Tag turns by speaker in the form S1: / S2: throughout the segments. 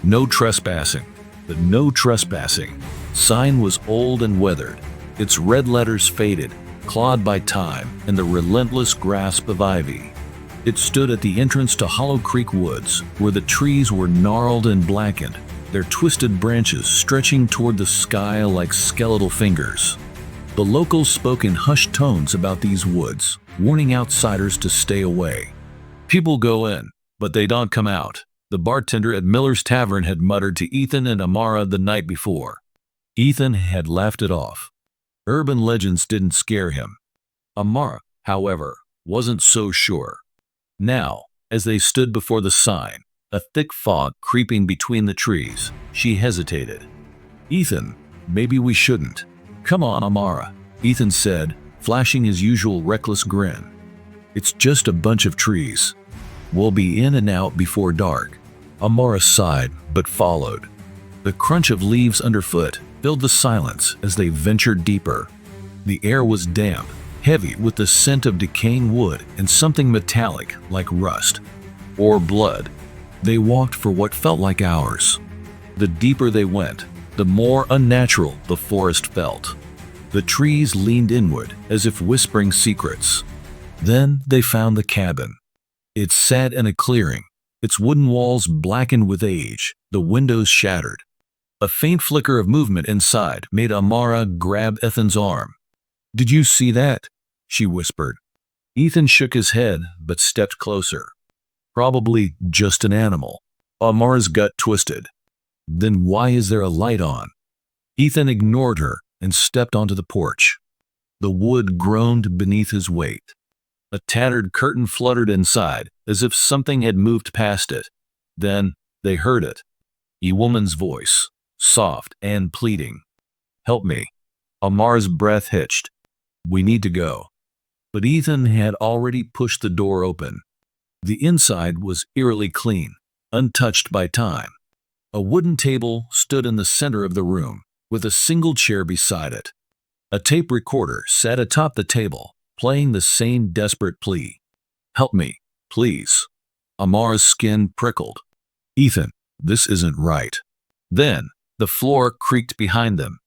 S1: No trespassing. The no trespassing sign was old and weathered, its red letters faded, clawed by time and the relentless grasp of ivy. It stood at the entrance to Hollow Creek Woods, where the trees were gnarled and blackened, their twisted branches stretching toward the sky like skeletal fingers. The locals spoke in hushed tones about these woods, warning outsiders to stay away. People go in, but they don't come out, the bartender at Miller's Tavern had muttered to Ethan and Amara the night before. Ethan had laughed it off. Urban legends didn't scare him. Amara, however, wasn't so sure. Now, as they stood before the sign, a thick fog creeping between the trees, she hesitated. "Ethan, maybe we shouldn't." "Come on, Amara," Ethan said, flashing his usual reckless grin. "It's just a bunch of trees. We'll be in and out before dark." Amara sighed, but followed. The crunch of leaves underfoot filled the silence as they ventured deeper. The air was damp, heavy with the scent of decaying wood and something metallic like rust or blood. They walked for what felt like hours. The deeper they went, the more unnatural the forest felt. The trees leaned inward as if whispering secrets. Then they found the cabin. It sat in a clearing, its wooden walls blackened with age, the windows shattered. A faint flicker of movement inside made Amara grab Ethan's arm. "Did you see that?" she whispered. Ethan shook his head but stepped closer. "Probably just an animal." Amara's gut twisted. "Then why is there a light on?" Ethan ignored her and stepped onto the porch. The wood groaned beneath his weight. A tattered curtain fluttered inside, as if something had moved past it. Then they heard it. A woman's voice, soft and pleading. "Help me." Amar's breath hitched. "We need to go." But Ethan had already pushed the door open. The inside was eerily clean, untouched by time. A wooden table stood in the center of the room, with a single chair beside it. A tape recorder sat atop the table, playing the same desperate plea. "Help me, please." Amara's skin prickled. "Ethan, this isn't right." Then, the floor creaked behind them.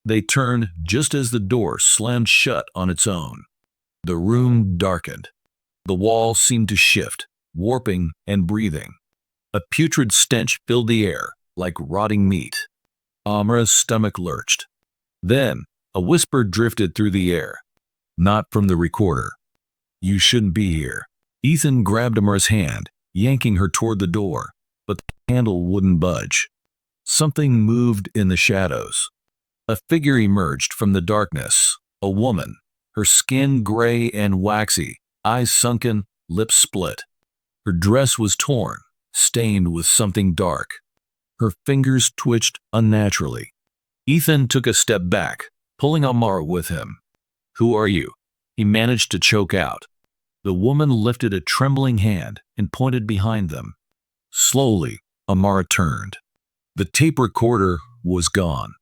S1: They turned just as the door slammed shut on its own. The room darkened. The wall seemed to shift, warping and breathing. A putrid stench filled the air, like rotting meat. Amara's stomach lurched. Then, a whisper drifted through the air. Not from the recorder. "You shouldn't be here." Ethan grabbed Amara's hand, yanking her toward the door, but the handle wouldn't budge. Something moved in the shadows. A figure emerged from the darkness, a woman, her skin gray and waxy, eyes sunken, lips split. Her dress was torn, stained with something dark. Her fingers twitched unnaturally. Ethan took a step back, pulling Amara with him. "Who are you?" he managed to choke out. The woman lifted a trembling hand and pointed behind them. Slowly, Amara turned. The tape recorder was gone.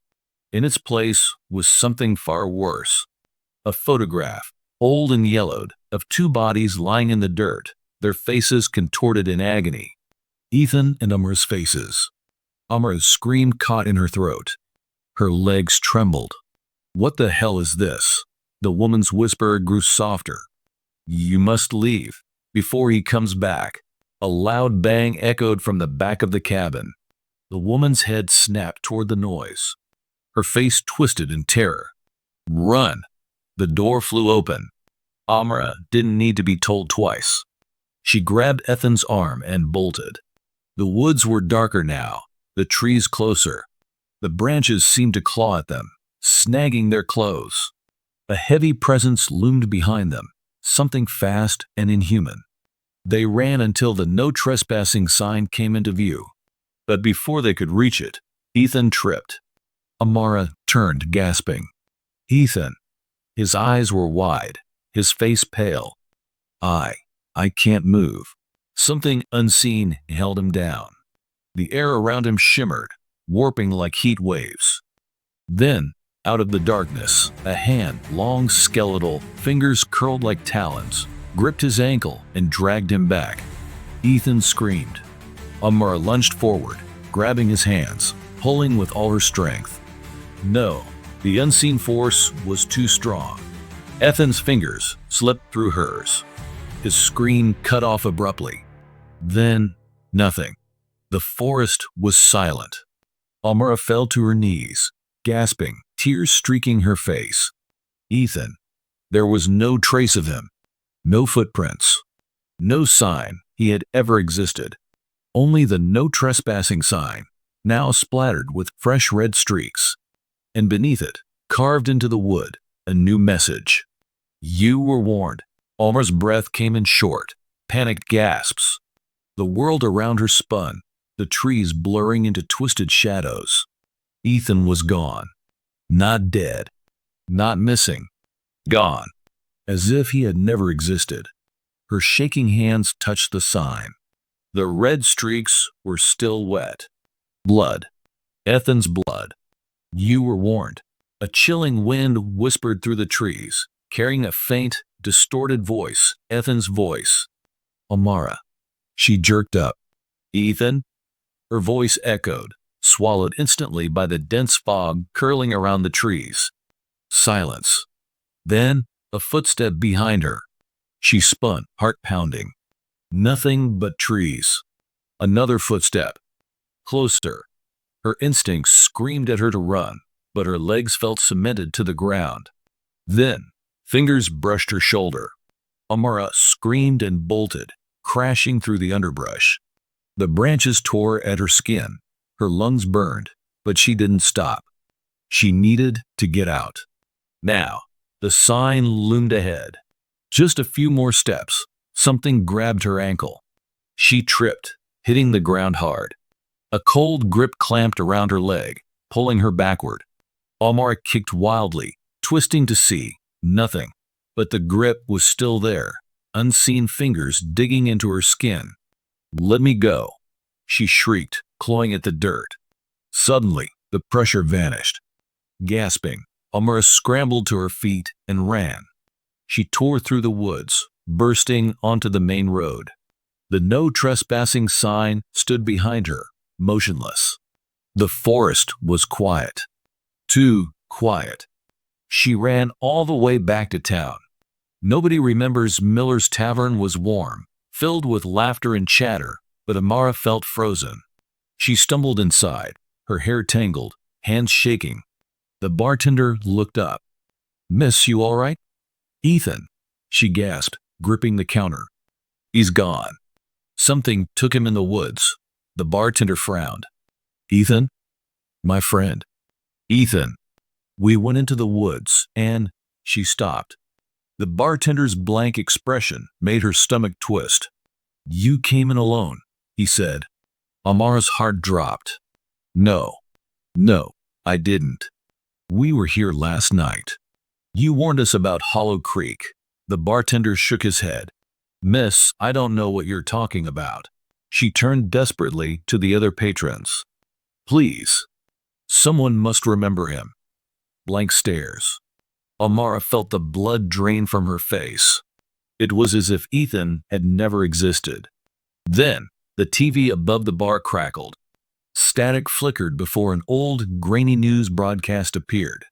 S1: In its place was something far worse. A photograph, old and yellowed, of two bodies lying in the dirt, their faces contorted in agony. Ethan and Amara's faces. Amara's scream caught in her throat. Her legs trembled. "What the hell is this?" The woman's whisper grew softer. "You must leave, before he comes back." A loud bang echoed from the back of the cabin. The woman's head snapped toward the noise. Her face twisted in terror. "Run!" The door flew open. Amara didn't need to be told twice. She grabbed Ethan's arm and bolted. The woods were darker now, the trees closer. The branches seemed to claw at them, snagging their clothes. A heavy presence loomed behind them, something fast and inhuman. They ran until the no trespassing sign came into view. But before they could reach it, Ethan tripped. Amara turned, gasping. "Ethan." His eyes were wide, his face pale. I can't move." Something unseen held him down. The air around him shimmered, warping like heat waves. Then, out of the darkness, a hand, long skeletal, fingers curled like talons, gripped his ankle and dragged him back. Ethan screamed. Amara lunged forward, grabbing his hands, pulling with all her strength. No, the unseen force was too strong. Ethan's fingers slipped through hers. His scream cut off abruptly. Then, nothing. The forest was silent. Amara fell to her knees, gasping, tears streaking her face. Ethan. There was no trace of him. No footprints. No sign he had ever existed. Only the no trespassing sign, now splattered with fresh red streaks. And beneath it, carved into the wood, a new message. You were warned. Amara's breath came in short, panicked gasps. The world around her spun, the trees blurring into twisted shadows. Ethan was gone. Not dead. Not missing. Gone. As if he had never existed. Her shaking hands touched the sign. The red streaks were still wet. Blood. Ethan's blood. You were warned. A chilling wind whispered through the trees, carrying a faint, distorted voice, Ethan's voice. Amara. She jerked up. Ethan? Her voice echoed, swallowed instantly by the dense fog curling around the trees. Silence. Then, a footstep behind her. She spun, heart pounding. Nothing but trees. Another footstep. Closer. Her instincts screamed at her to run, but her legs felt cemented to the ground. Then, fingers brushed her shoulder. Amara screamed and bolted, crashing through the underbrush. The branches tore at her skin. Her lungs burned, but she didn't stop. She needed to get out. Now, the sign loomed ahead. Just a few more steps. Something grabbed her ankle. She tripped, hitting the ground hard. A cold grip clamped around her leg, pulling her backward. Amara kicked wildly, twisting to see nothing. But the grip was still there, unseen fingers digging into her skin. Let me go, she shrieked, clawing at the dirt. Suddenly, the pressure vanished. Gasping, Amara scrambled to her feet and ran. She tore through the woods, bursting onto the main road. The no trespassing sign stood behind her, motionless. The forest was quiet. Too quiet. She ran all the way back to town. Nobody remembers Miller's Tavern was warm, filled with laughter and chatter, but Amara felt frozen. She stumbled inside, her hair tangled, hands shaking. The bartender looked up. Miss, you all right? Ethan, she gasped, gripping the counter. He's gone. Something took him in the woods. The bartender frowned. Ethan? My friend. Ethan. We went into the woods, and she stopped. The bartender's blank expression made her stomach twist. You came in alone, he said. Amara's heart dropped. No, I didn't. We were here last night. You warned us about Hollow Creek. The bartender shook his head. Miss, I don't know what you're talking about. She turned desperately to the other patrons. Please. Someone must remember him. Blank stares. Amara felt the blood drain from her face. It was as if Ethan had never existed. Then, the TV above the bar crackled. Static flickered before an old, grainy news broadcast appeared.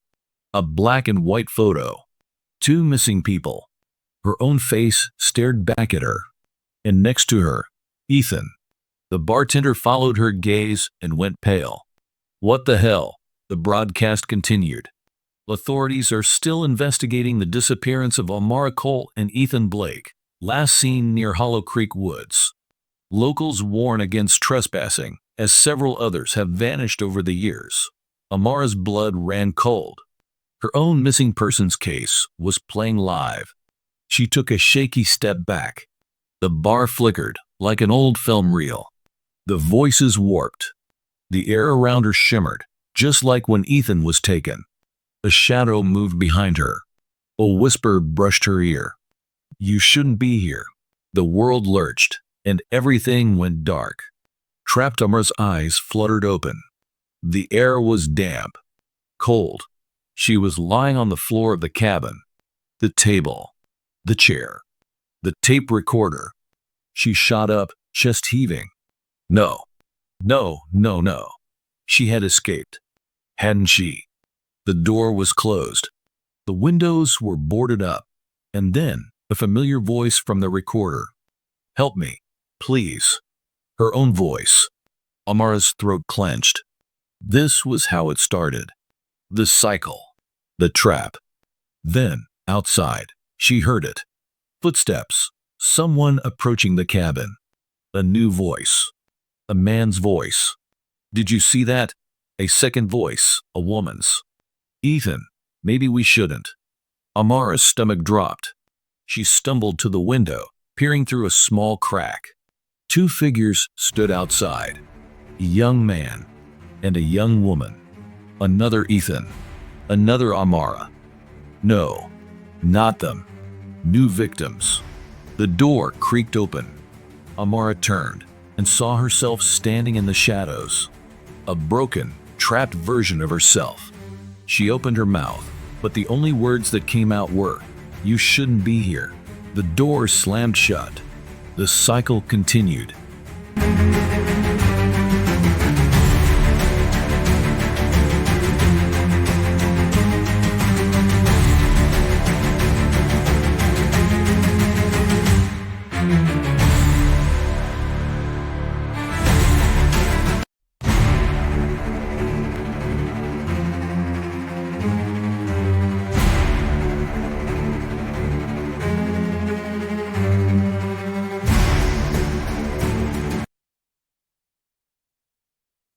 S1: A black and white photo. 2 missing people. Her own face stared back at her. And next to her, Ethan. The bartender followed her gaze and went pale. What the hell? The broadcast continued. Authorities are still investigating the disappearance of Amara Cole and Ethan Blake, last seen near Hollow Creek Woods. Locals warn against trespassing, as several others have vanished over the years. Amara's blood ran cold. Her own missing persons case was playing live. She took a shaky step back. The bar flickered like an old film reel. The voices warped. The air around her shimmered, just like when Ethan was taken. A shadow moved behind her. A whisper brushed her ear. You shouldn't be here. The world lurched, and everything went dark. Trapped Amara's eyes fluttered open. The air was damp, cold. She was lying on the floor of the cabin. The table, the chair, the tape recorder. She shot up, chest heaving. No, No, no, no. She had escaped, hadn't she? The door was closed. The windows were boarded up. And then a familiar voice from the recorder. Help me, please. Her own voice. Amara's throat clenched. This was how it started. The cycle. The trap. Then, outside, she heard it. Footsteps. Someone approaching the cabin. A new voice. A man's voice. Did you see that? A second voice. A woman's. Ethan, maybe we shouldn't. Amara's stomach dropped. She stumbled to the window, peering through a small crack. Two figures stood outside. A young man and a young woman. Another Ethan. Another Amara. No, not them. New victims. The door creaked open. Amara turned and saw herself standing in the shadows. A broken, trapped version of herself. She opened her mouth, but the only words that came out were, "You shouldn't be here." The door slammed shut. The cycle continued.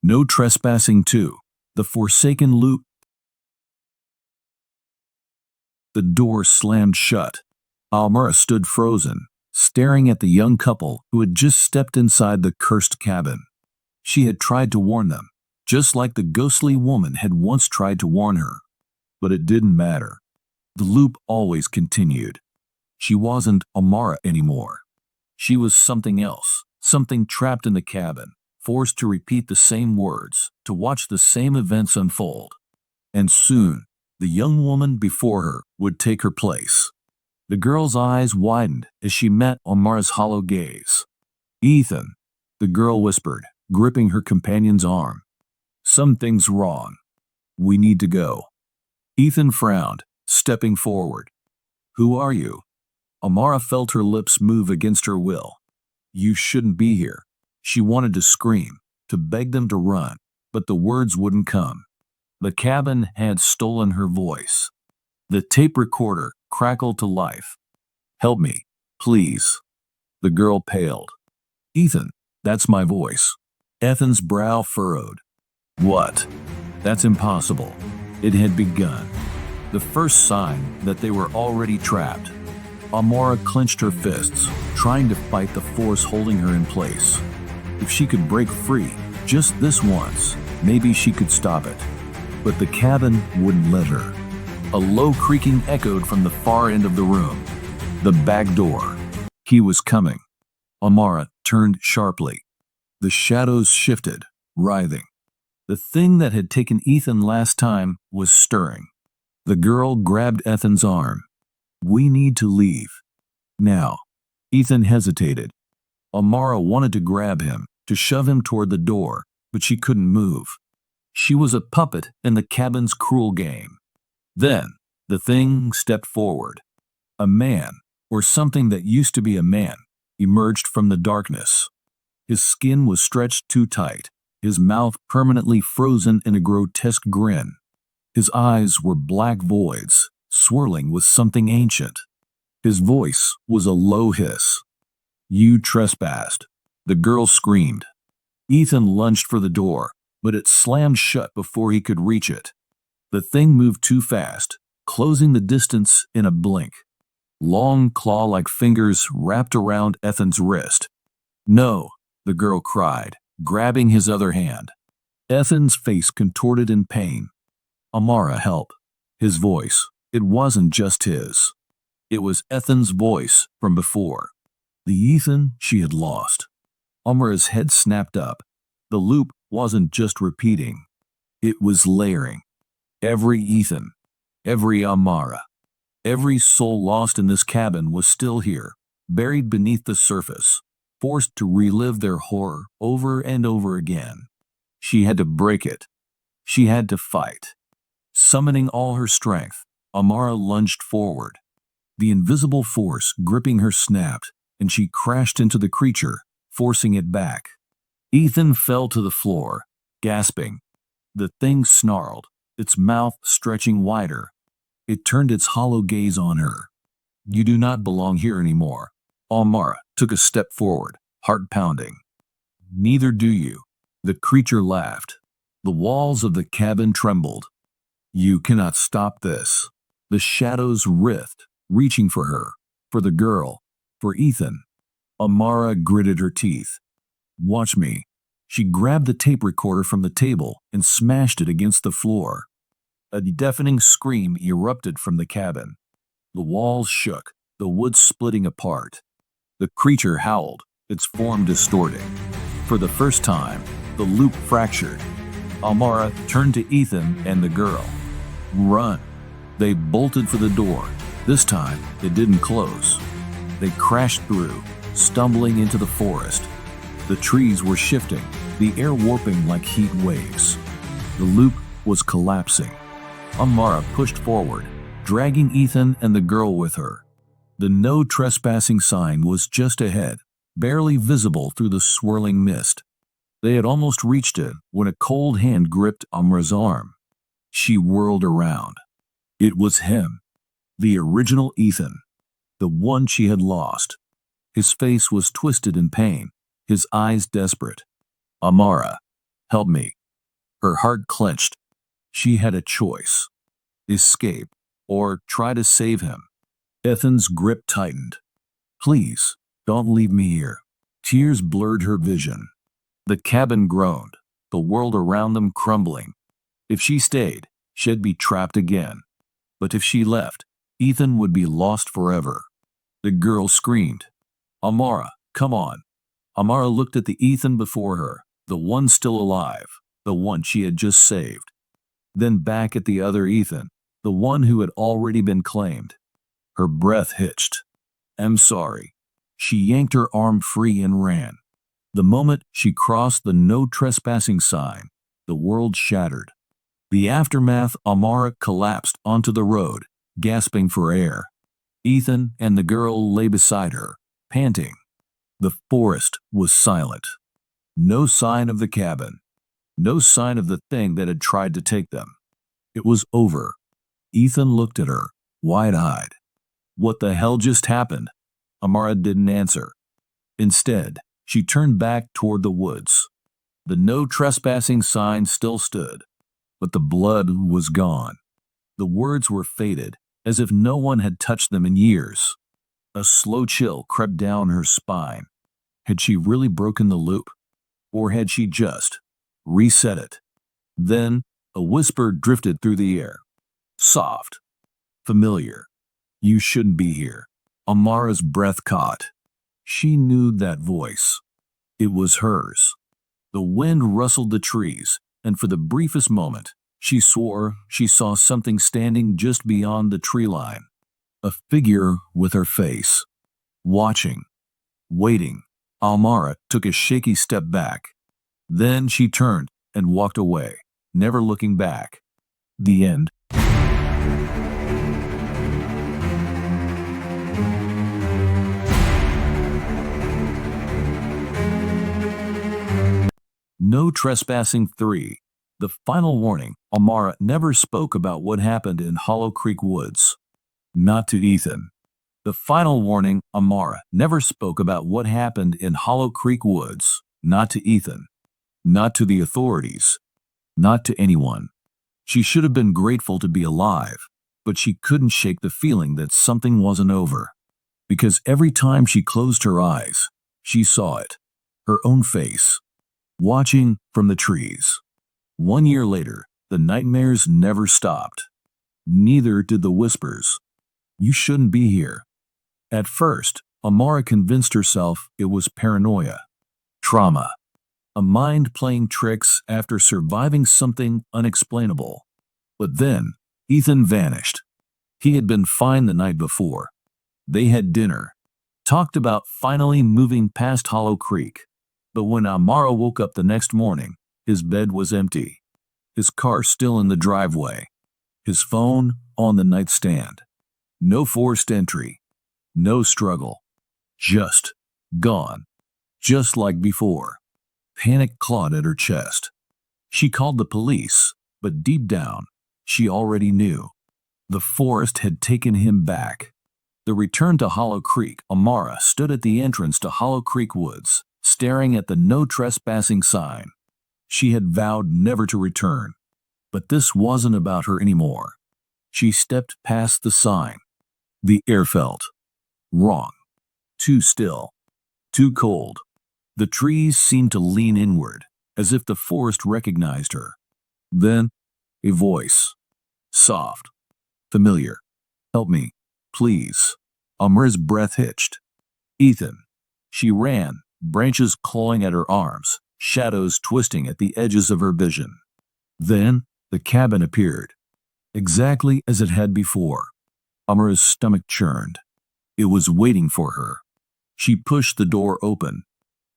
S1: No Trespassing 2. The Forsaken Loop. The door slammed shut. Amara stood frozen, staring at the young couple who had just stepped inside the cursed cabin. She had tried to warn them, just like the ghostly woman had once tried to warn her. But it didn't matter. The loop always continued. She wasn't Amara anymore. She was something else, something trapped in the cabin, forced to repeat the same words, to watch the same events unfold. And soon, the young woman before her would take her place. The girl's eyes widened as she met Amara's hollow gaze. "Ethan," the girl whispered, gripping her companion's arm. "Something's wrong. We need to go." Ethan frowned, stepping forward. "Who are you?" Amara felt her lips move against her will. "You shouldn't be here." She wanted to scream, to beg them to run, but the words wouldn't come. The cabin had stolen her voice. The tape recorder crackled to life. "Help me, please." The girl paled. "Ethan, that's my voice." Ethan's brow furrowed. "What?" "That's impossible." It had begun. The first sign that they were already trapped. Amara clenched her fists, trying to fight the force holding her in place. If she could break free, just this once, maybe she could stop it. But the cabin wouldn't let her. A low creaking echoed from the far end of the room. The back door. He was coming. Amara turned sharply. The shadows shifted, writhing. The thing that had taken Ethan last time was stirring. The girl grabbed Ethan's arm. "We need to leave. Now." Ethan hesitated. Amara wanted to grab him, to shove him toward the door, but she couldn't move. She was a puppet in the cabin's cruel game. Then, the thing stepped forward. A man, or something that used to be a man, emerged from the darkness. His skin was stretched too tight, his mouth permanently frozen in a grotesque grin. His eyes were black voids, swirling with something ancient. His voice was a low hiss. "You trespassed." The girl screamed. Ethan lunged for the door, but it slammed shut before he could reach it. The thing moved too fast, closing the distance in a blink. Long claw-like fingers wrapped around Ethan's wrist. "No," the girl cried, grabbing his other hand. Ethan's face contorted in pain. "Amara, help." His voice, it wasn't just his. It was Ethan's voice from before. The Ethan she had lost. Amara's head snapped up. The loop wasn't just repeating. It was layering. Every Ethan, every Amara, every soul lost in this cabin was still here, buried beneath the surface. forced to relive their horror over and over again. She had to break it. She had to fight. Summoning all her strength, Amara lunged forward. The invisible force gripping her snapped, and she crashed into the creature, forcing it back. Ethan fell to the floor, gasping. The thing snarled, its mouth stretching wider. It turned its hollow gaze on her. "You do not belong here anymore." Amara took a step forward, heart pounding. "Neither do you." The creature laughed. The walls of the cabin trembled. "You cannot stop this." The shadows writhed, reaching for her, for the girl, for Ethan. Amara gritted her teeth. "Watch me." She grabbed the tape recorder from the table and smashed it against the floor. A deafening scream erupted from the cabin. The walls shook, the wood splitting apart. The creature howled, its form distorting. For the first time, the loop fractured. Amara turned to Ethan and the girl. "Run." They bolted for the door. This time, it didn't close. They crashed through, stumbling into the forest. The trees were shifting, the air warping like heat waves. The loop was collapsing. Amara pushed forward, dragging Ethan and the girl with her. The "no trespassing" sign was just ahead, barely visible through the swirling mist. They had almost reached it when a cold hand gripped Amara's arm. She whirled around. It was him, the original Ethan, the one she had lost. His face was twisted in pain, his eyes desperate. "Amara, help me." Her heart clenched. She had a choice: escape or try to save him. Ethan's grip tightened. "Please, don't leave me here." Tears blurred her vision. The cabin groaned, the world around them crumbling. If she stayed, she'd be trapped again. But if she left, Ethan would be lost forever. The girl screamed, "Amara, come on." Amara looked at the Ethan before her, the one still alive, the one she had just saved. Then back at the other Ethan, the one who had already been claimed. Her breath hitched. "I'm sorry." She yanked her arm free and ran. The moment she crossed the "no trespassing" sign, the world shattered. The aftermath, Amara collapsed onto the road, gasping for air. Ethan and the girl lay beside her, panting. The forest was silent. No sign of the cabin. No sign of the thing that had tried to take them. It was over. Ethan looked at her, wide-eyed. "What the hell just happened?" Amara didn't answer. Instead, she turned back toward the woods. The "no trespassing" sign still stood, but the blood was gone. The words were faded, as if no one had touched them in years. A slow chill crept down her spine. Had she really broken the loop? Or had she just reset it? Then a whisper drifted through the air. Soft. Familiar. "You shouldn't be here." Amara's breath caught. She knew that voice. It was hers. The wind rustled the trees, and for the briefest moment, she swore she saw something standing just beyond the tree line. A figure with her face. Watching. Waiting. Amara took a shaky step back. Then she turned and walked away, never looking back. The end. No Trespassing 3. The final warning. Amara never spoke about what happened in Hollow Creek Woods. Not to Ethan. The final warning. Amara never spoke about what happened in Hollow Creek Woods. Not to Ethan. Not to the authorities. Not to anyone. She should have been grateful to be alive, but she couldn't shake the feeling that something wasn't over. Because every time she closed her eyes, she saw it. Her own face. Watching from the trees. 1 year later, the nightmares never stopped. Neither did the whispers. "You shouldn't be here." At first, Amara convinced herself it was paranoia. Trauma. A mind playing tricks after surviving something unexplainable. But then, Ethan vanished. He had been fine the night before. They had dinner. talked about finally moving past Hollow Creek. But when Amara woke up the next morning, his bed was empty, his car still in the driveway, his phone on the nightstand. No forced entry, no struggle, just gone, just like before. Panic clawed at her chest. She called the police, but deep down, she already knew. The forest had taken him back. The return to Hollow Creek, Amara stood at the entrance to Hollow Creek Woods, staring at the no trespassing sign. She had vowed never to return, but this wasn't about her anymore. She stepped past the sign. The air felt wrong, too still, too cold. The trees seemed to lean inward, as if the forest recognized her. Then, a voice, soft, familiar. Help me, please. Amara's breath hitched. Ethan. She ran, branches clawing at her arms, shadows twisting at the edges of her vision. Then, the cabin appeared, exactly as it had before. Amara's stomach churned. It was waiting for her. She pushed the door open.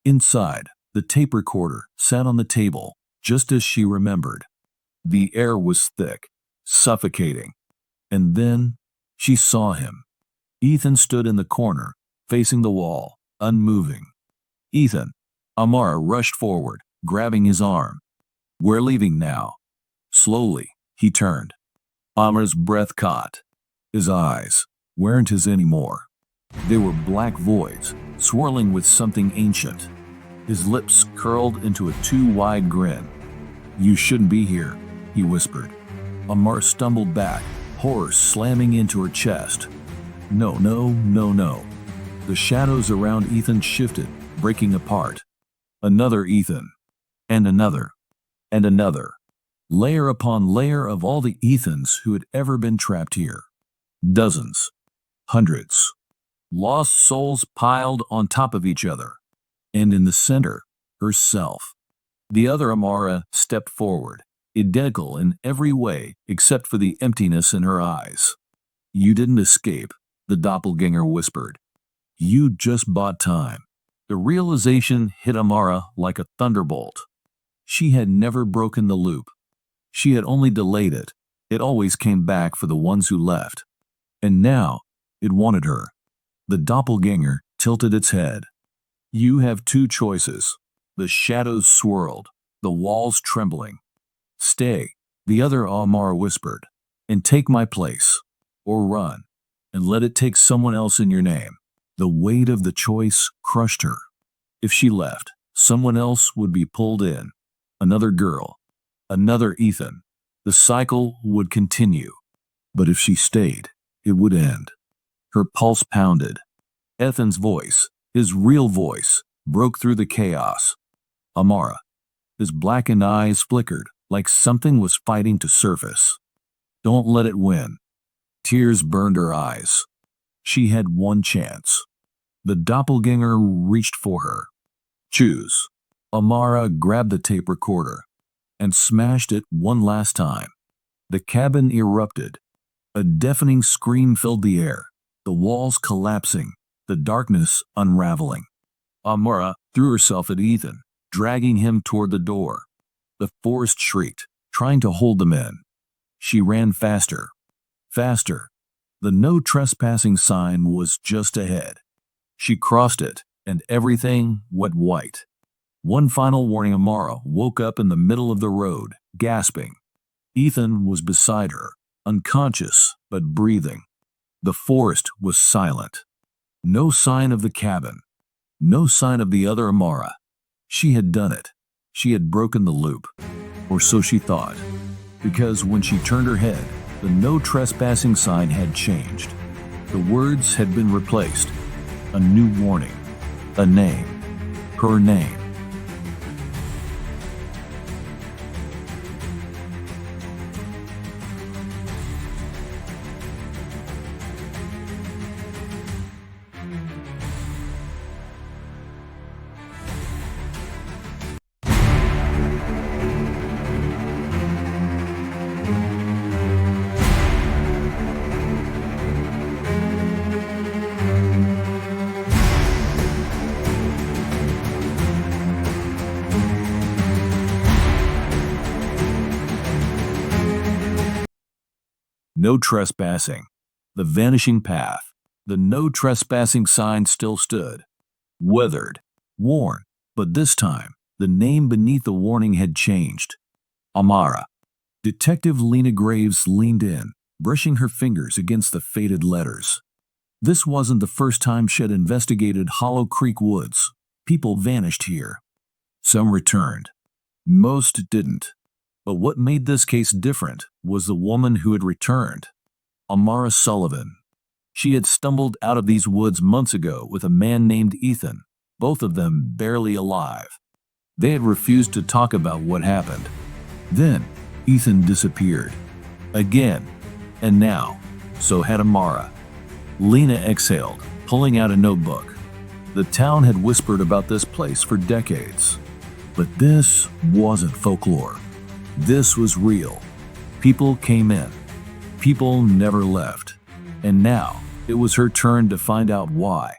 S1: Inside, the tape recorder sat on the table, just as she remembered. The air was thick, suffocating. And then, she saw him. Ethan stood in the corner, facing the wall, unmoving. Ethan. Amara rushed forward, grabbing his arm. We're leaving now. Slowly, he turned. Amara's breath caught. His eyes weren't his anymore. They were black voids, swirling with something ancient. His lips curled into a too-wide grin. You shouldn't be here, he whispered. Amara stumbled back, horror slamming into her chest. No. The shadows around Ethan shifted, breaking apart. Another Ethan. And another. And another. Layer upon layer of all the Ethans who had ever been trapped here. Dozens. Hundreds. Lost souls piled on top of each other. And in the center, herself. The other Amara stepped forward, identical in every way except for the emptiness in her eyes. You didn't escape, the doppelganger whispered. You just bought time. The realization hit Amara like a thunderbolt. She had never broken the loop. She had only delayed it. It always came back for the ones who left. And now, it wanted her. The doppelganger tilted its head. You have two choices. The shadows swirled, the walls trembling. Stay, the other Amara whispered, and take my place. Or run, and let it take someone else in your name. The weight of the choice crushed her. If she left, someone else would be pulled in. Another girl. Another Ethan. The cycle would continue. But if she stayed, it would end. Her pulse pounded. Ethan's voice, his real voice, broke through the chaos. Amara. His blackened eyes flickered like something was fighting to surface. Don't let it win. Tears burned her eyes. She had one chance. The doppelganger reached for her. Choose. Amara grabbed the tape recorder and smashed it one last time. The cabin erupted. A deafening scream filled the air, the walls collapsing, the darkness unraveling. Amara threw herself at Ethan, dragging him toward the door. The forest shrieked, trying to hold them in. She ran faster. Faster. The no trespassing sign was just ahead. She crossed it, and everything went white. One final warning. Amara woke up in the middle of the road, gasping. Ethan was beside her, unconscious but breathing. The forest was silent. No sign of the cabin. No sign of the other Amara. She had done it. She had broken the loop. Or so she thought. Because when she turned her head, the no trespassing sign had changed. The words had been replaced. A new warning. A name. Her name. No trespassing. The vanishing path. The no trespassing sign still stood. Weathered. Worn. But this time, the name beneath the warning had changed. Amara. Detective Lena Graves leaned in, brushing her fingers against the faded letters. This wasn't the first time she had investigated Hollow Creek Woods. People vanished here. Some returned. Most didn't. But what made this case different was the woman who had returned. Amara Sullivan. She had stumbled out of these woods months ago with a man named Ethan, both of them barely alive. They had refused to talk about what happened. Then, Ethan disappeared. Again. And now, so had Amara. Lena exhaled, pulling out a notebook. The town had whispered about this place for decades. But this wasn't folklore. This was real. People came in. People never left. And now, it was her turn to find out why.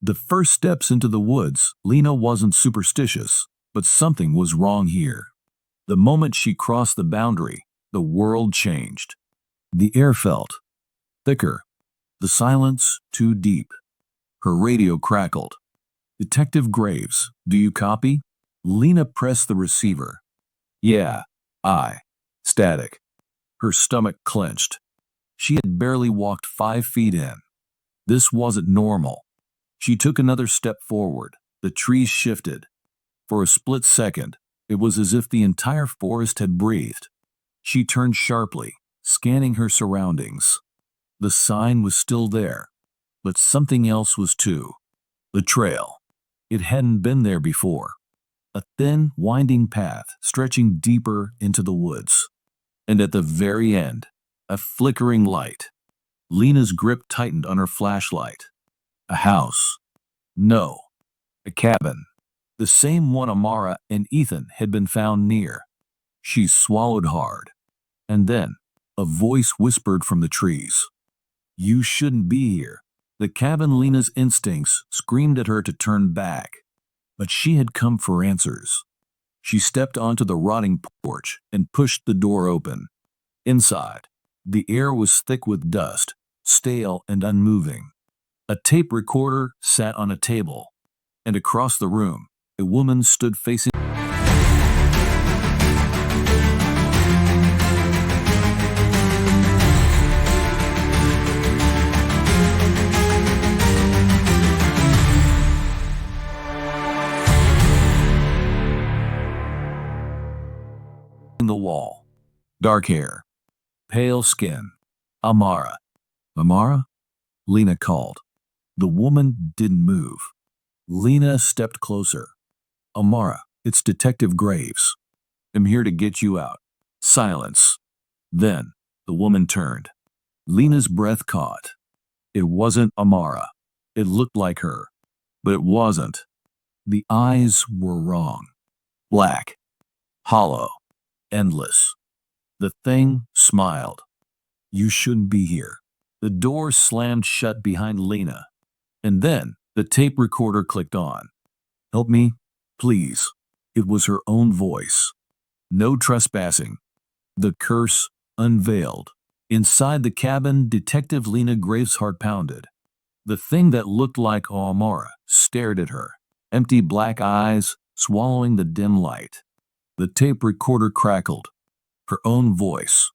S1: The first steps into the woods, Lena wasn't superstitious, but something was wrong here. The moment she crossed the boundary, the world changed. The air felt thicker. The silence too deep. Her radio crackled. "Detective Graves, do you copy?" Lena pressed the receiver. "Yeah, static." Her stomach clenched. She had barely walked 5 feet in. This wasn't normal. She took another step forward. The trees shifted. For a split second, it was as if the entire forest had breathed. She turned sharply, scanning her surroundings. The sign was still there, but something else was too. The trail. It hadn't been there before. A thin, winding path stretching deeper into the woods. And at the very end, a flickering light. Lena's grip tightened on her flashlight. A house. No. A cabin. The same one Amara and Ethan had been found near. She swallowed hard. And then, a voice whispered from the trees. "You shouldn't be here." The cabin Lena's instincts screamed at her to turn back. But she had come for answers. She stepped onto the rotting porch and pushed the door open. Inside, the air was thick with dust, stale and unmoving. A tape recorder sat on a table, and across the room, a woman stood facing the wall. Dark hair, pale skin. Amara. "Amara?" Lena called. The woman didn't move. Lena stepped closer. "Amara, it's Detective Graves. I'm here to get you out." Silence. Then, the woman turned. Lena's breath caught. It wasn't Amara. It looked like her. But it wasn't. The eyes were wrong. Black. Hollow. Endless. The thing smiled. "You shouldn't be here." The door slammed shut behind Lena. And then, the tape recorder clicked on. "Help me, please." It was her own voice. No trespassing. The curse unveiled. Inside the cabin, Detective Lena Graves' heart pounded. The thing that looked like Amara stared at her, empty black eyes swallowing the dim light. The tape recorder crackled. Her own voice.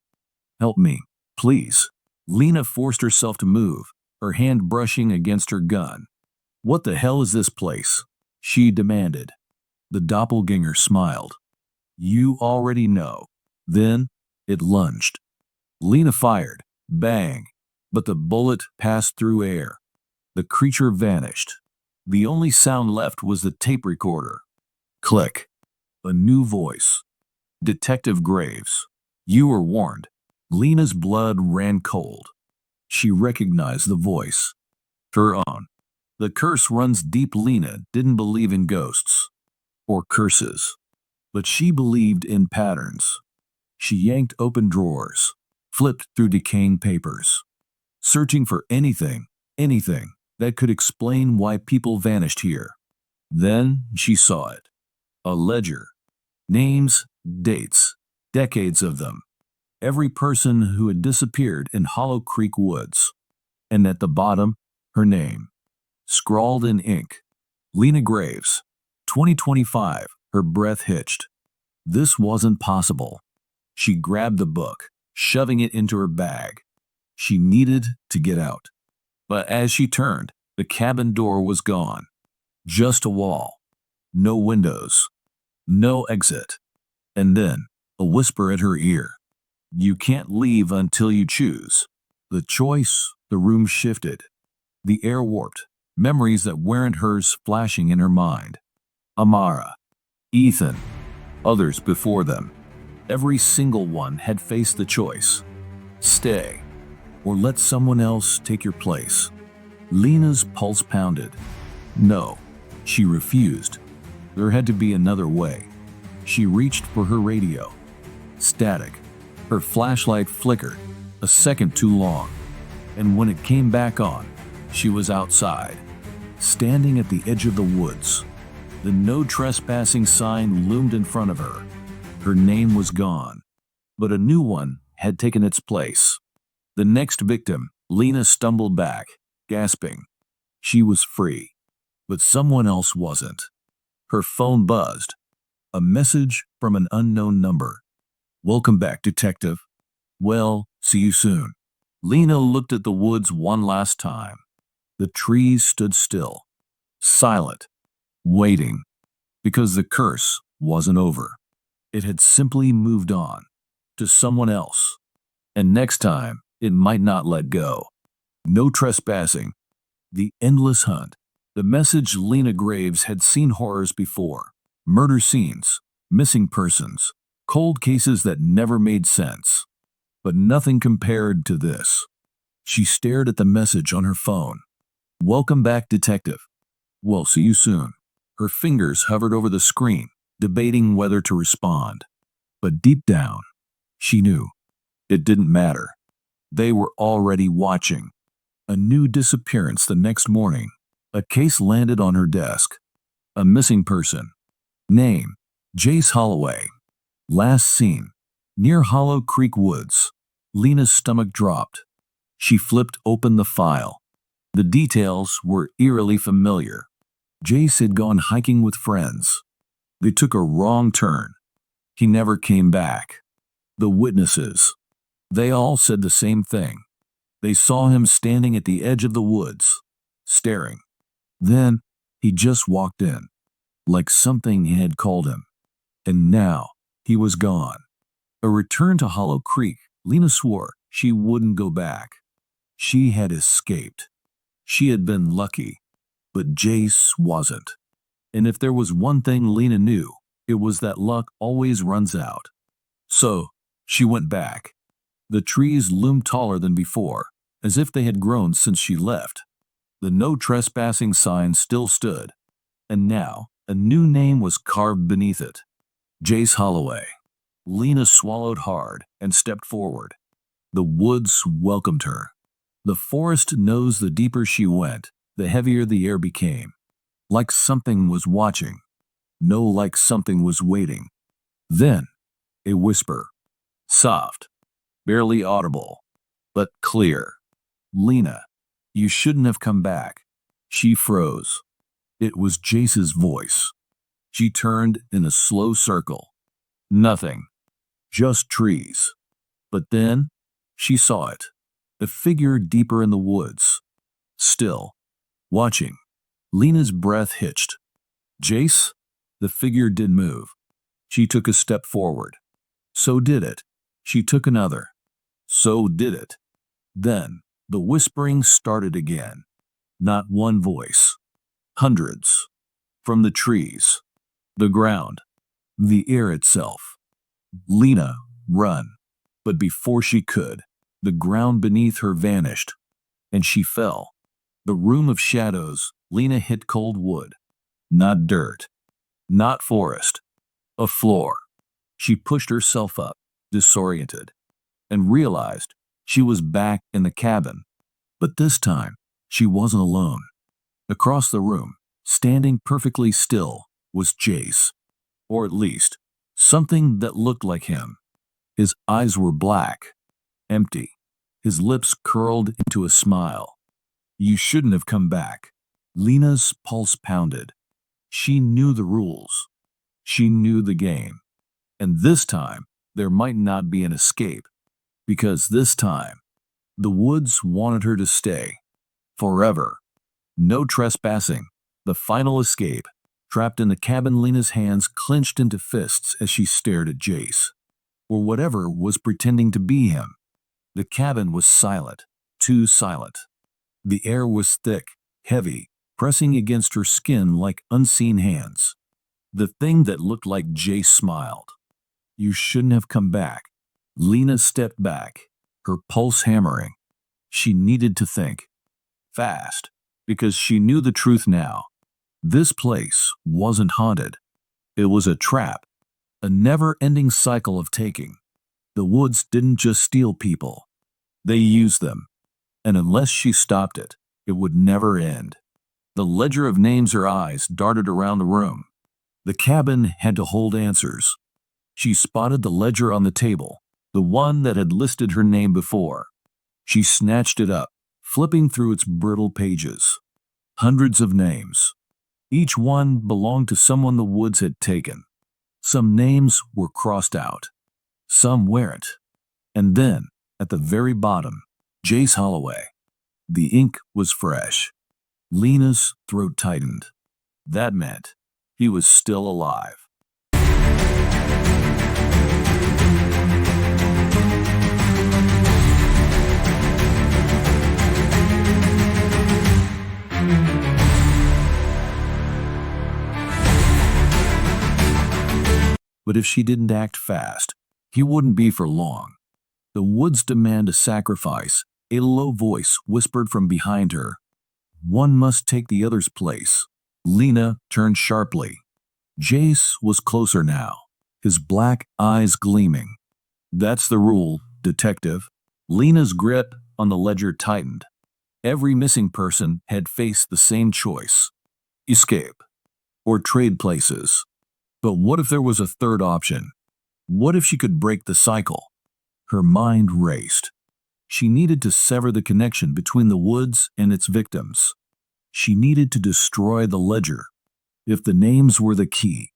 S1: "Help me, please." Lena forced herself to move, her hand brushing against her gun. "What the hell is this place?" she demanded. The doppelganger smiled. "You already know." Then it lunged. Lena fired. Bang. But the bullet passed through air. The creature vanished. The only sound left was the tape recorder. Click. A new voice. "Detective Graves, you were warned." Lena's blood ran cold. She recognized the voice. Her own. The curse runs deep. Lena didn't believe in ghosts or curses, but she believed in patterns. She yanked open drawers, flipped through decaying papers, searching for anything that could explain why people vanished here. Then she saw it. A ledger. Names, dates, decades of them. every person who had disappeared in Hollow Creek Woods. And at the bottom, her name, scrawled in ink. Lena Graves, 2025. Her breath hitched. This wasn't possible. She grabbed the book, shoving it into her bag. She needed to get out. But as she turned, the cabin door was gone. Just a wall. No windows. No exit. And then, a whisper at her ear. You can't leave until you choose. The choice, the room shifted. The air warped. Memories that weren't hers flashing in her mind. Amara. Ethan. Others before them. Every single one had faced the choice. Stay, or let someone else take your place. Lena's pulse pounded. No, she refused. There had to be another way. She reached for her radio. Static. Her flashlight flickered, a second too long. And when it came back on, she was outside, standing at the edge of the woods. The no trespassing sign loomed in front of her. Her name was gone, but a new one had taken its place. The next victim, Lena stumbled back, gasping. She was free, but someone else wasn't. Her phone buzzed. A message from an unknown number. Welcome back, Detective. Well, see you soon. Lena looked at the woods one last time. The trees stood still, silent, waiting, because the curse wasn't over. It had simply moved on to someone else. And next time, it might not let go. No trespassing. The endless hunt. The message Lena Graves had seen horrors before. Murder scenes, missing persons, cold cases that never made sense. But nothing compared to this. She stared at the message on her phone. Welcome back, Detective. We'll see you soon. Her fingers hovered over the screen, debating whether to respond. But deep down, she knew. It didn't matter. They were already watching. A new disappearance the next morning. A case landed on her desk. A missing person. Name, Jace Holloway. Last seen, near Hollow Creek Woods. Lena's stomach dropped. She flipped open the file. The details were eerily familiar. Jace had gone hiking with friends. They took a wrong turn. He never came back. The witnesses. They all said the same thing. They saw him standing at the edge of the woods, staring. Then, he just walked in, like something had called him. And now, he was gone. A return to Hollow Creek, Lena swore she wouldn't go back. She had escaped. She had been lucky, but Jace wasn't. And if there was one thing Lena knew, it was that luck always runs out. So, she went back. The trees loomed taller than before, as if they had grown since she left. The no trespassing sign still stood, and now a new name was carved beneath it. Jace Holloway. Lena swallowed hard and stepped forward. The woods welcomed her. The forest knows the deeper she went, the heavier the air became. Like something was watching. No, like something was waiting. Then, a whisper. Soft. Barely audible. But clear. Lena, you shouldn't have come back. She froze. It was Jace's voice. She turned in a slow circle. Nothing. Just trees. But then, she saw it. A figure deeper in the woods. Still. Watching. Lena's breath hitched. Jace? The figure did move. She took a step forward. So did it. She took another. So did it. Then, the whispering started again. Not one voice. Hundreds. From the trees. The ground. The air itself. Lena, run. But before she could, the ground beneath her vanished, and she fell. The room of shadows, Lena hit cold wood. Not dirt. Not forest. A floor. She pushed herself up, disoriented, and realized she was back in the cabin. But this time, she wasn't alone. Across the room, standing perfectly still, was Jace. Or at least, something that looked like him. His eyes were black, empty. His lips curled into a smile. You shouldn't have come back. Lena's pulse pounded. She knew the rules. She knew the game. And this time, there might not be an escape. Because this time, the woods wanted her to stay. Forever. No trespassing. The final escape. Trapped in the cabin, Lena's hands clenched into fists as she stared at Jace. Or whatever was pretending to be him. The cabin was silent. Too silent. The air was thick, heavy, pressing against her skin like unseen hands. The thing that looked like Jace smiled. You shouldn't have come back. Lena stepped back, her pulse hammering. She needed to think. Fast, because she knew the truth now. This place wasn't haunted. It was a trap, a never-ending cycle of taking. The woods didn't just steal people. They used them. And unless she stopped it, it would never end. The ledger of names, her eyes darted around the room. The cabin had to hold answers. She spotted the ledger on the table, the one that had listed her name before. She snatched it up, flipping through its brittle pages. Hundreds of names. Each one belonged to someone the woods had taken. Some names were crossed out. Some weren't. And then, at the very bottom, Jace Holloway. The ink was fresh. Lena's throat tightened. That meant he was still alive. But if she didn't act fast, he wouldn't be for long. The woods demand a sacrifice, a low voice whispered from behind her. One must take the other's place. Lena turned sharply. Jace was closer now, his black eyes gleaming. That's the rule, Detective. Lena's grip on the ledger tightened. Every missing person had faced the same choice. Escape. Or trade places. But what if there was a third option? What if she could break the cycle? Her mind raced. She needed to sever the connection between the woods and its victims. She needed to destroy the ledger. If the names were the key,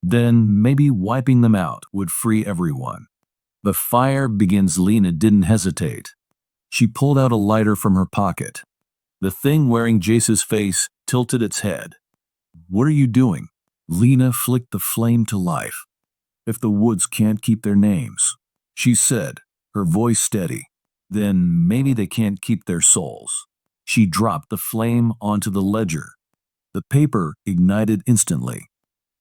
S1: then maybe wiping them out would free everyone. The fire begins. Lena didn't hesitate. She pulled out a lighter from her pocket. The thing wearing Jace's face tilted its head. What are you doing? Lena flicked the flame to life. If the woods can't keep their names, she said, her voice steady, then maybe they can't keep their souls. She dropped the flame onto the ledger. The paper ignited instantly.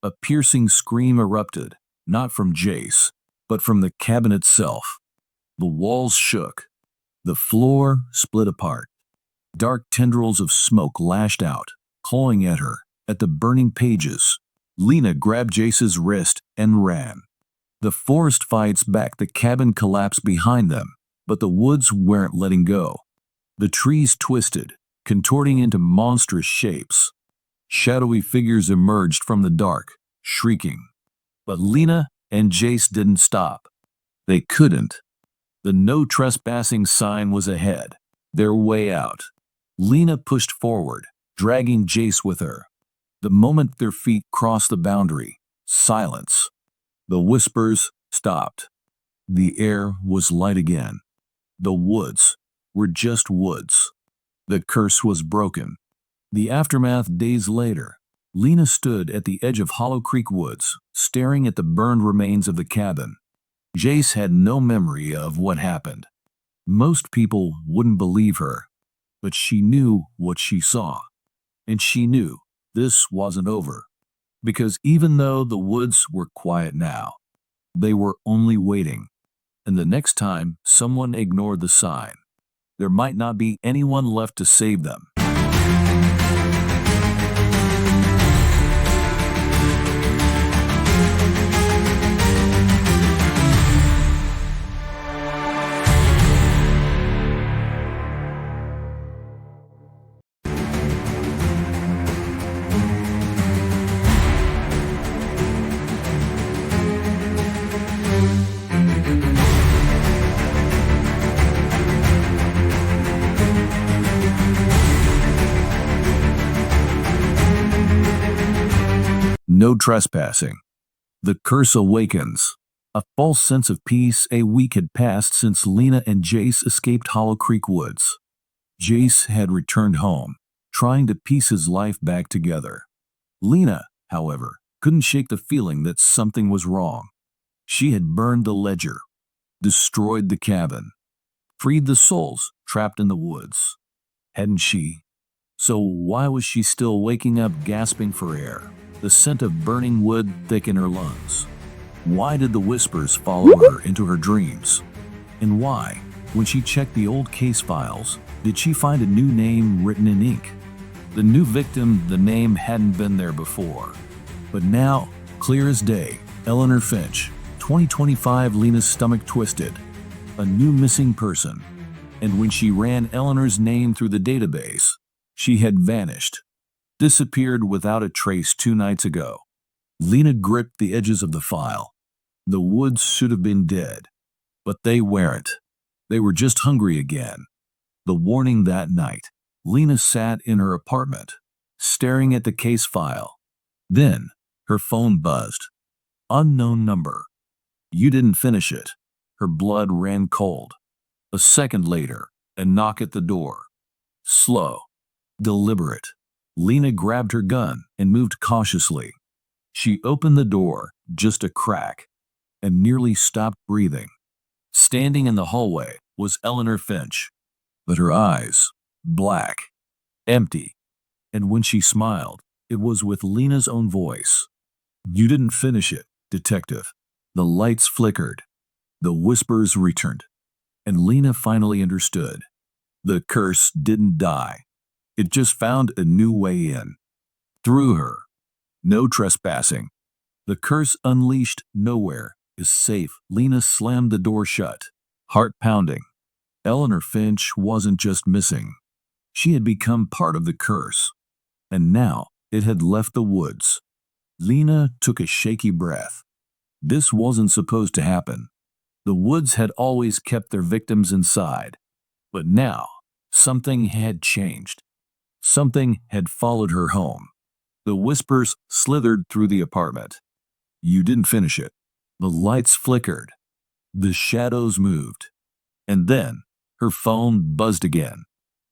S1: A piercing scream erupted, not from Jace, but from the cabin itself. The walls shook. The floor split apart. Dark tendrils of smoke lashed out, clawing at her, at the burning pages. Lena grabbed Jace's wrist and ran. The forest fights back. The cabin collapsed behind them, but the woods weren't letting go. The trees twisted, contorting into monstrous shapes. Shadowy figures emerged from the dark, shrieking. But Lena and Jace didn't stop. They couldn't. The no trespassing sign was ahead, their way out. Lena pushed forward, dragging Jace with her. The moment their feet crossed the boundary, silence. The whispers stopped. The air was light again. The woods were just woods. The curse was broken. The aftermath. Days later, Lena stood at the edge of Hollow Creek Woods, staring at the burned remains of the cabin. Jace had no memory of what happened. Most people wouldn't believe her, but she knew what she saw. And she knew this wasn't over. Because even though the woods were quiet now, they were only waiting. And the next time someone ignored the sign, there might not be anyone left to save them. No trespassing. The curse awakens. A false sense of peace. A week had passed since Lena and Jace escaped Hollow Creek Woods. Jace had returned home, trying to piece his life back together. Lena, however, couldn't shake the feeling that something was wrong. She had burned the ledger, destroyed the cabin, freed the souls trapped in the woods. Hadn't she? So why was she still waking up gasping for air, the scent of burning wood thick in her lungs? Why did the whispers follow her into her dreams? And why, when she checked the old case files, did she find a new name written in ink? The new victim, the name hadn't been there before. But now, clear as day, Eleanor Finch, 2025. Lena's stomach twisted. A new missing person. And when she ran Eleanor's name through the database, she had vanished, disappeared without a trace 2 nights ago. Lena gripped the edges of the file. The woods should have been dead, but they weren't. They were just hungry again. The warning that night, Lena sat in her apartment, staring at the case file. Then, her phone buzzed. Unknown number. You didn't finish it. Her blood ran cold. A second later, a knock at the door. Slow, deliberate. Lena grabbed her gun and moved cautiously. She opened the door, just a crack, and nearly stopped breathing. Standing in the hallway was Eleanor Finch, but her eyes, black, empty, and when she smiled, it was with Lena's own voice. You didn't finish it, Detective. The lights flickered. The whispers returned, and Lena finally understood. The curse didn't die. It just found a new way in. Through her. No trespassing. The curse unleashed nowhere is safe. Lena slammed the door shut, heart pounding. Eleanor Finch wasn't just missing. She had become part of the curse, and now it had left the woods. Lena took a shaky breath. This wasn't supposed to happen. The woods had always kept their victims inside, but now something had changed. Something had followed her home. The whispers slithered through the apartment. You didn't finish it. The lights flickered. The shadows moved. And then her phone buzzed again.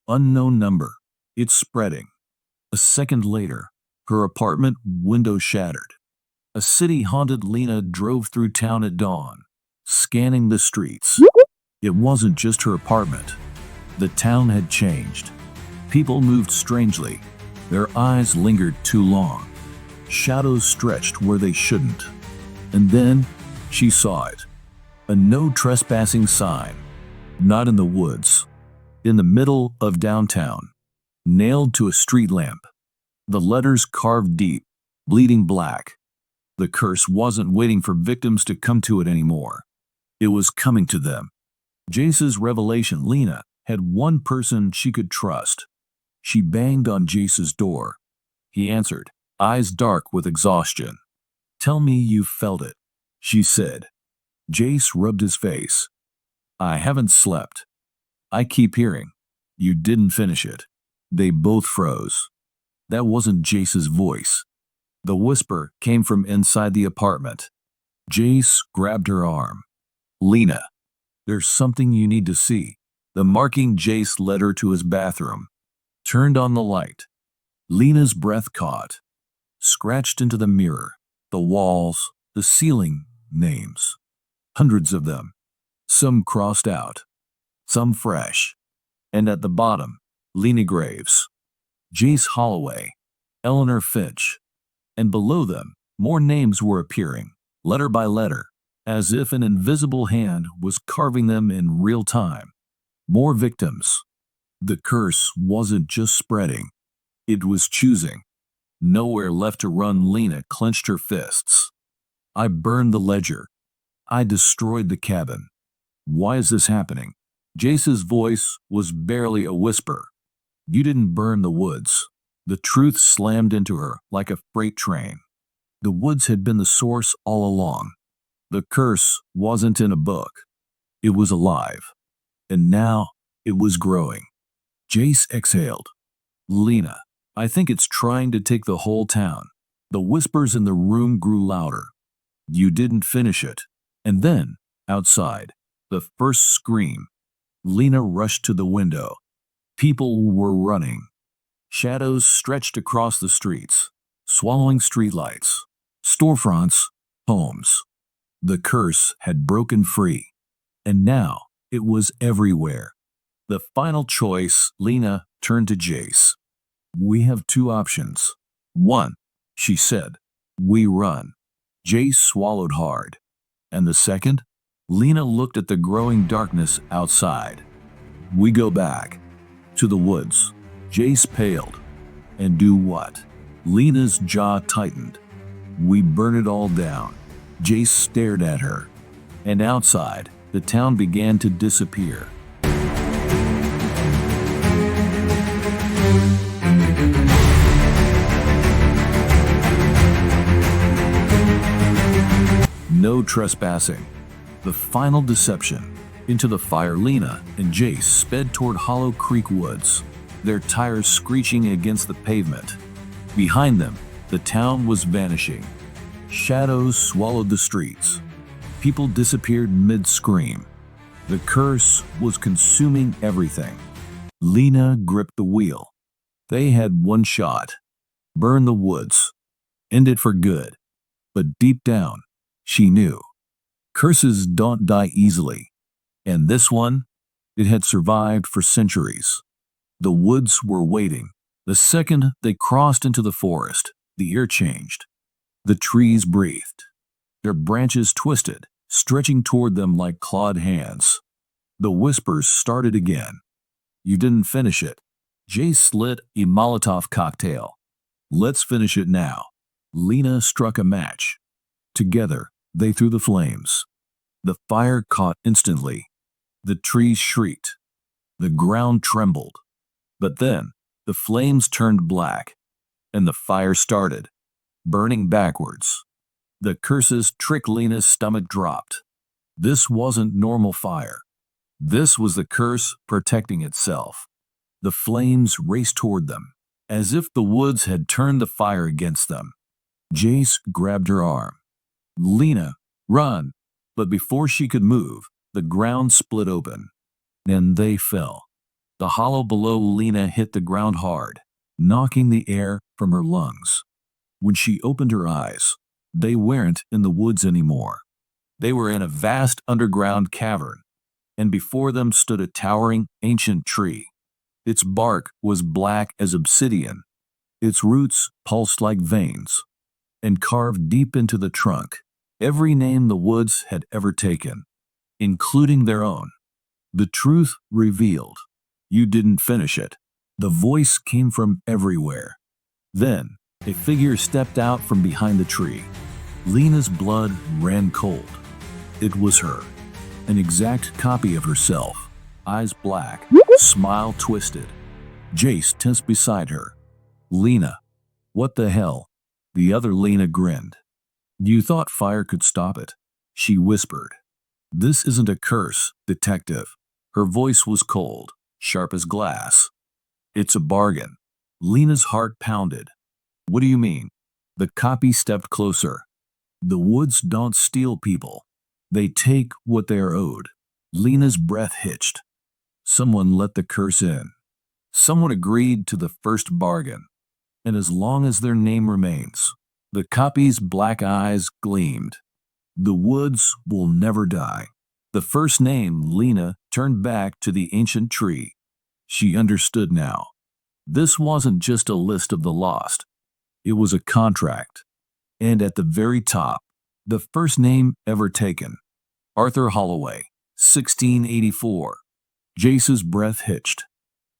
S1: Unknown number. It's spreading. A second later, her apartment window shattered. A city-haunted Lena drove through town at dawn, scanning the streets. It wasn't just her apartment. The town had changed. People moved strangely. Their eyes lingered too long. Shadows stretched where they shouldn't. And then she saw it. A no trespassing sign. Not in the woods. In the middle of downtown. Nailed to a street lamp. The letters carved deep, bleeding black. The curse wasn't waiting for victims to come to it anymore. It was coming to them. Jace's revelation. Lena had one person she could trust. She banged on Jace's door. He answered, eyes dark with exhaustion. Tell me you felt it, she said. Jace rubbed his face. I haven't slept. I keep hearing. You didn't finish it. They both froze. That wasn't Jace's voice. The whisper came from inside the apartment. Jace grabbed her arm. Lena, there's something you need to see. The marking. Jace led her to his bathroom. Turned on the light. Lena's breath caught. Scratched into the mirror, the walls, the ceiling, names. Hundreds of them. Some crossed out. Some fresh. And at the bottom, Lena Graves. Jace Holloway. Eleanor Finch. And below them, more names were appearing, letter by letter, as if an invisible hand was carving them in real time. More victims. The curse wasn't just spreading. It was choosing. Nowhere left to run. Lena clenched her fists. I burned the ledger. I destroyed the cabin. Why is this happening? Jace's voice was barely a whisper. You didn't burn the woods. The truth slammed into her like a freight train. The woods had been the source all along. The curse wasn't in a book. It was alive. And now it was growing. Jace exhaled. Lena, I think it's trying to take the whole town. The whispers in the room grew louder. You didn't finish it. And then, outside, the first scream. Lena rushed to the window. People were running. Shadows stretched across the streets, swallowing streetlights, storefronts, homes. The curse had broken free, and now it was everywhere. The final choice, Lena turned to Jace. We have two options. One, she said, we run. Jace swallowed hard. And the second? Lena looked at the growing darkness outside. We go back. To the woods. Jace paled. And do what? Lena's jaw tightened. We burn it all down. Jace stared at her. And outside, the town began to disappear. No trespassing. The final deception. Into the fire, Lena and Jace sped toward Hollow Creek Woods, their tires screeching against the pavement. Behind them, the town was vanishing. Shadows swallowed the streets. People disappeared mid-scream. The curse was consuming everything. Lena gripped the wheel. They had one shot. Burn the woods. End it for good. But deep down, she knew. Curses don't die easily. And this one, it had survived for centuries. The woods were waiting. The second they crossed into the forest, the air changed. The trees breathed. Their branches twisted, stretching toward them like clawed hands. The whispers started again. You didn't finish it. Jace lit a Molotov cocktail. Let's finish it now. Lena struck a match. Together, they threw the flames. The fire caught instantly. The trees shrieked. The ground trembled. But then, the flames turned black, and the fire started, burning backwards. The curse's trick. Lena's stomach dropped. This wasn't normal fire. This was the curse protecting itself. The flames raced toward them, as if the woods had turned the fire against them. Jace grabbed her arm. Lena, run! But before she could move, the ground split open, and they fell. The hollow below Lena hit the ground hard, knocking the air from her lungs. When she opened her eyes, they weren't in the woods anymore. They were in a vast underground cavern, and before them stood a towering, ancient tree. Its bark was black as obsidian. Its roots pulsed like veins, and carved deep into the trunk every name the woods had ever taken, including their own. The truth revealed. You didn't finish it. The voice came from everywhere. Then, a figure stepped out from behind the tree. Lena's blood ran cold. It was her, an exact copy of herself, eyes black, smile twisted. Jace tensed beside her. Lena, what the hell? The other Lena grinned. You thought fire could stop it, she whispered. This isn't a curse, detective. Her voice was cold, sharp as glass. It's a bargain. Lena's heart pounded. What do you mean? The copy stepped closer. The woods don't steal people. They take what they are owed. Lena's breath hitched. Someone let the curse in. Someone agreed to the first bargain. And as long as their name remains, the copy's black eyes gleamed. The woods will never die. The first name, Lena, turned back to the ancient tree. She understood now. This wasn't just a list of the lost. It was a contract. And at the very top, the first name ever taken. Arthur Holloway, 1684. Jace's breath hitched.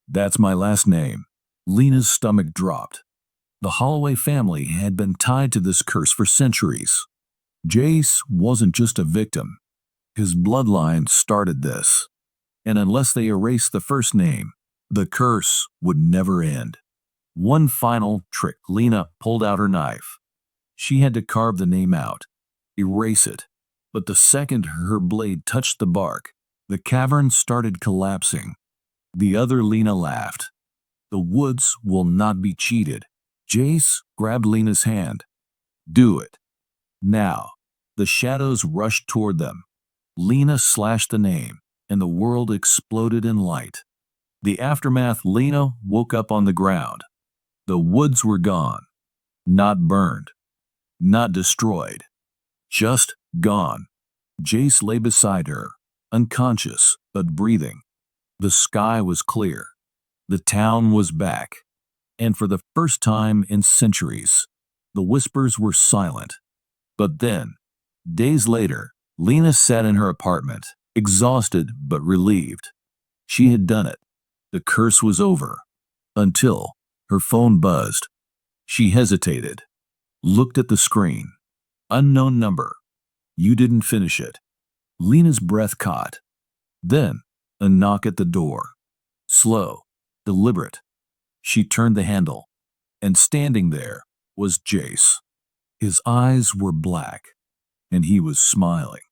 S1: That's my last name. Lena's stomach dropped. The Holloway family had been tied to this curse for centuries. Jace wasn't just a victim. His bloodline started this. And unless they erased the first name, the curse would never end. One final trick. Lena pulled out her knife. She had to carve the name out, erase it. But the second her blade touched the bark, the cavern started collapsing. The other Lena laughed. The woods will not be cheated. Jace grabbed Lena's hand. Do it. Now. The shadows rushed toward them. Lena slashed the name, and the world exploded in light. The aftermath. Lena woke up on the ground. The woods were gone. Not burned. Not destroyed. Just gone. Jace lay beside her, unconscious but breathing. The sky was clear. The town was back. And for the first time in centuries, the whispers were silent. But then, days later, Lena sat in her apartment, exhausted but relieved. She had done it. The curse was over. Until her phone buzzed. She hesitated, looked at the screen. Unknown number. You didn't finish it. Lena's breath caught. Then, a knock at the door. Slow, deliberate. She turned the handle, and standing there was Jace. His eyes were black, and he was smiling.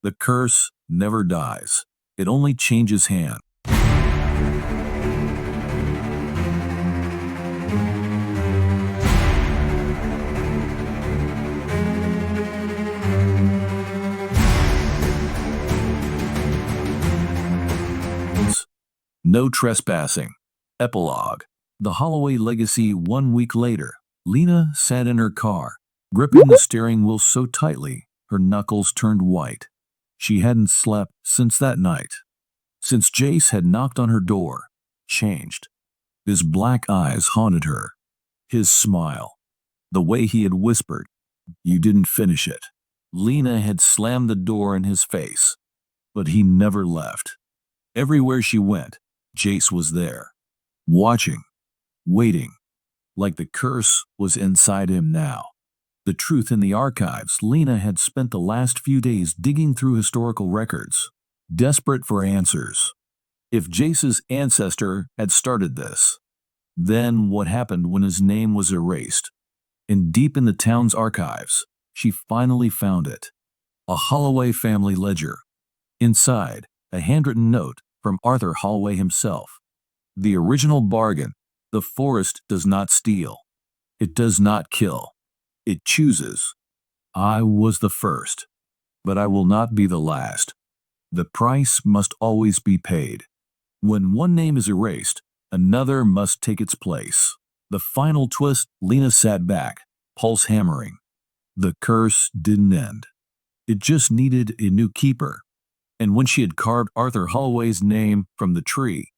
S1: The curse never dies. It only changes hands. No Trespassing. Epilogue. The Holloway legacy. 1 week later, Lena sat in her car, gripping the steering wheel so tightly her knuckles turned white. She hadn't slept since that night. Since Jace had knocked on her door, changed. His black eyes haunted her. His smile. The way he had whispered, "You didn't finish it." Lena had slammed the door in his face, but he never left. Everywhere she went, Jace was there, watching, waiting, like the curse was inside him now. The truth in the archives. Lena had spent the last few days digging through historical records, desperate for answers. If Jace's ancestor had started this, then what happened when his name was erased? And deep in the town's archives, she finally found it. A Holloway family ledger. Inside, a handwritten note from Arthur Holloway himself. The original bargain. The forest does not steal. It does not kill. It chooses. I was the first, but I will not be the last. The price must always be paid. When one name is erased, another must take its place. The final twist. Lena sat back, pulse hammering. The curse didn't end. It just needed a new keeper. And when she had carved Arthur Holloway's name from the tree,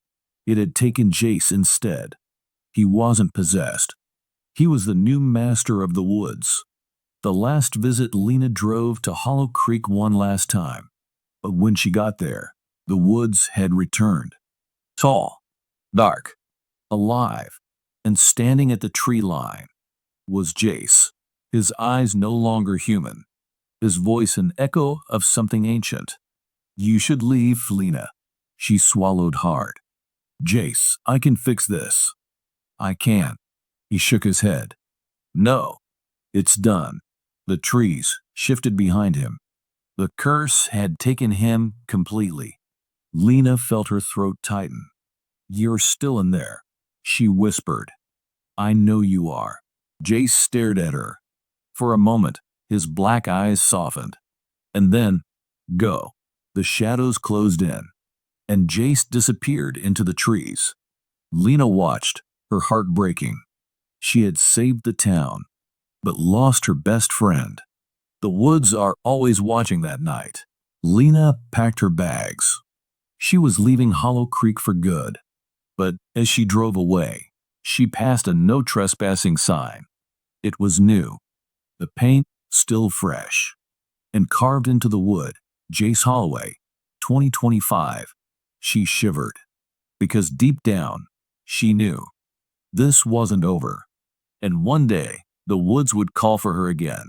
S1: it had taken Jace instead. He wasn't possessed. He was the new master of the woods. The last visit. Lena drove to Hollow Creek one last time. But when she got there, the woods had returned. Tall, dark, alive, and standing at the tree line was Jace, his eyes no longer human, his voice an echo of something ancient. You should leave, Lena. She swallowed hard. Jace, I can fix this. I can. He shook his head. No, it's done. The trees shifted behind him. The curse had taken him completely. Lena felt her throat tighten. You're still in there, she whispered. I know you are. Jace stared at her. For a moment, his black eyes softened. And then, go. The shadows closed in, and Jace disappeared into the trees. Lena watched, her heart breaking. She had saved the town, but lost her best friend. The woods are always watching that night. Lena packed her bags. She was leaving Hollow Creek for good. But as she drove away, she passed a no trespassing sign. It was new, the paint still fresh, and carved into the wood, Jace Holloway, 2025. She shivered, because deep down, she knew this wasn't over, and one day the woods would call for her again.